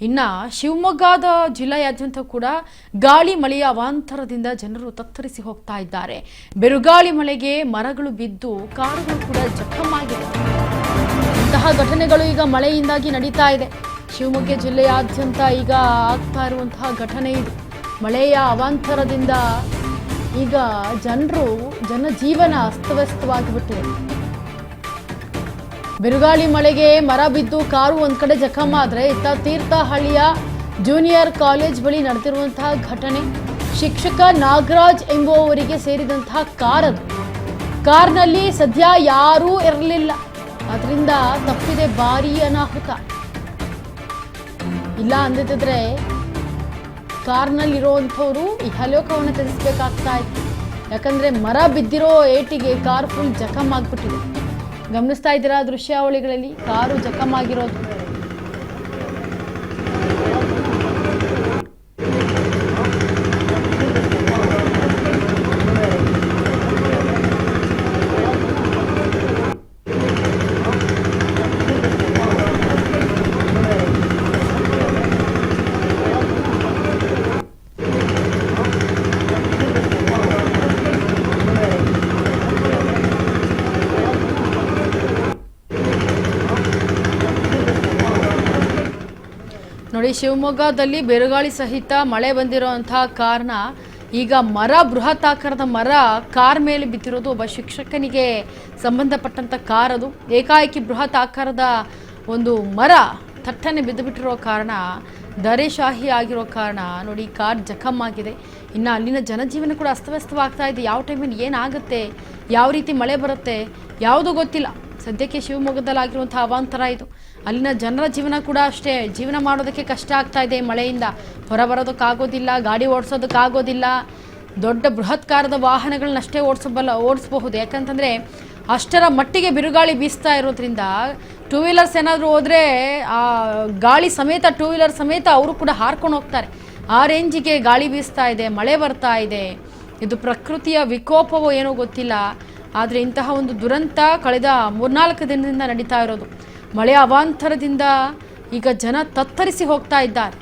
ಇನ್ನು ಶಿವಮೊಗ್ಗದ ಜಿಲ್ಲೆಯಾದ್ಯಂತ ಕೂಡ ಗಾಳಿ ಮಳೆಯ ಅವಾಂತರದಿಂದ ಜನರು ತತ್ತರಿಸಿ ಹೋಗ್ತಾ ಇದ್ದಾರೆ. ಬಿರುಗಾಳಿ ಮಳೆಗೆ ಮರಗಳು ಬಿದ್ದು ಕಾರುಗಳು ಕೂಡ ಜಖಮಾಗಿವೆ. ಇಂತಹ ಘಟನೆಗಳು ಈಗ ಮಳೆಯಿಂದಾಗಿ ನಡೀತಾ ಇದೆ. ಶಿವಮೊಗ್ಗ ಜಿಲ್ಲೆಯಾದ್ಯಂತ ಈಗ ಆಗ್ತಾ ಇರುವಂತಹ ಘಟನೆ ಇದು. ಮಳೆಯ ಅವಾಂತರದಿಂದ ಈಗ ಜನಜೀವನ ಅಸ್ತವ್ಯಸ್ತವಾಗಿಬಿಟ್ಟಿದೆ. ಬಿರುಗಾಳಿ ಮಳೆಗೆ ಮರ ಬಿದ್ದು ಕಾರು ಒಂದ್ ಕಡೆ ಜಖಮಾದ್ರೆ ಇತ್ತ ತೀರ್ಥಹಳ್ಳಿಯ ಜೂನಿಯರ್ ಕಾಲೇಜ್ ಬಳಿ ನಡೆದಿರುವಂತಹ ಘಟನೆ. ಶಿಕ್ಷಕ ನಾಗರಾಜ್ ಎಂಬುವವರಿಗೆ ಸೇರಿದಂತಹ ಕಾರ್ ಅದು. ಕಾರ್ನಲ್ಲಿ ಸದ್ಯ ಯಾರೂ ಇರಲಿಲ್ಲ, ಅದರಿಂದ ತಪ್ಪಿದೆ ಭಾರೀ ಅನಾಹುತ. ಇಲ್ಲ ಅಂದಿದ್ರೆ ಕಾರ್ನಲ್ಲಿರುವಂಥವ್ರು ಇಹಲೋಕವನ್ನು ತಿಳಿಸ್ಬೇಕಾಗ್ತಾ ಇತ್ತು. ಯಾಕಂದ್ರೆ ಮರ ಬಿದ್ದಿರೋ ಏಟಿಗೆ ಕಾರ್ ಫುಲ್ ಜಖಮ್ ಆಗ್ಬಿಟ್ಟಿದೆ. ಗಮನಿಸ್ತಾ ಇದ್ದೀರಾ ದೃಶ್ಯಾವಳಿಗಳಲ್ಲಿ ಕಾರು ಜಖಮ್ ಆಗಿರೋದು. ನೋಡಿ, ಶಿವಮೊಗ್ಗದಲ್ಲಿ ಬಿರುಗಾಳಿ ಸಹಿತ ಮಳೆ ಬಂದಿರುವಂತಹ ಕಾರಣ ಈಗ ಬೃಹತ್ ಆಕಾರದ ಮರ ಕಾರ್ ಮೇಲೆ ಬಿದ್ದಿರೋದು. ಒಬ್ಬ ಶಿಕ್ಷಕನಿಗೆ ಸಂಬಂಧಪಟ್ಟಂತ ಕಾರ್ ಅದು. ಏಕಾಏಕಿ ಬೃಹತ್ ಆಕಾರದ ಒಂದು ಮರ ಥಟ್ಟನೆ ಬಿದ್ದುಬಿಟ್ಟಿರೋ ಕಾರಣ, ದರೆಶಾಹಿ ಆಗಿರೋ ಕಾರಣ ನೋಡಿ ಕಾರ್ ಜಖಮ್ ಆಗಿದೆ. ಇನ್ನು ಅಲ್ಲಿನ ಜನಜೀವನ ಕೂಡ ಅಸ್ತವ್ಯಸ್ತವಾಗ್ತಾ ಇದೆ. ಯಾವ ಟೈಮಲ್ಲಿ ಏನಾಗುತ್ತೆ, ಯಾವ ರೀತಿ ಮಳೆ ಬರುತ್ತೆ ಯಾವುದೂ ಗೊತ್ತಿಲ್ಲ. ಸದ್ಯಕ್ಕೆ ಶಿವಮೊಗ್ಗದಲ್ಲಿ ಆಗಿರುವಂತಹ ಅವಾಂತರ ಇದು. ಅಲ್ಲಿನ ಜನರ ಜೀವನ ಕೂಡ ಅಷ್ಟೇ, ಜೀವನ ಮಾಡೋದಕ್ಕೆ ಕಷ್ಟ ಆಗ್ತಾ ಇದೆ. ಮಳೆಯಿಂದ ಹೊರ ಬರೋದಕ್ಕಾಗೋದಿಲ್ಲ, ಗಾಡಿ ಓಡಿಸೋದಕ್ಕಾಗೋದಿಲ್ಲ. ದೊಡ್ಡ ಬೃಹತ್ ಕಾರದ ವಾಹನಗಳನ್ನಷ್ಟೇ ಓಡಿಸಬಹುದು. ಯಾಕಂತಂದರೆ ಅಷ್ಟರ ಮಟ್ಟಿಗೆ ಬಿರುಗಾಳಿ ಬೀಸ್ತಾ ಇರೋದ್ರಿಂದ ಟೂ ವೀಲರ್ಸ್ ಏನಾದರೂ ಹೋದರೆ ಆ ಗಾಳಿ ಸಮೇತ ಟೂ ವೀಲರ್ ಸಮೇತ ಅವರು ಕೂಡ ಹಾರ್ಕೊಂಡು ಹೋಗ್ತಾರೆ. ಆ ರೇಂಜಿಗೆ ಗಾಳಿ ಬೀಸ್ತಾ ಇದೆ, ಮಳೆ ಬರ್ತಾ ಇದೆ. ಇದು ಪ್ರಕೃತಿಯ ವಿಕೋಪವೋ ಏನೋ ಗೊತ್ತಿಲ್ಲ. ಆದರೆ ಇಂತಹ ಒಂದು ದುರಂತ ಕಳೆದ 3-4 ದಿನದಿಂದ ನಡೀತಾ ಇರೋದು. ಮಳೆಯ ಅವಾಂತರದಿಂದ ಈಗ ಜನ ತತ್ತರಿಸಿ ಹೋಗ್ತಾ ಇದ್ದಾರೆ.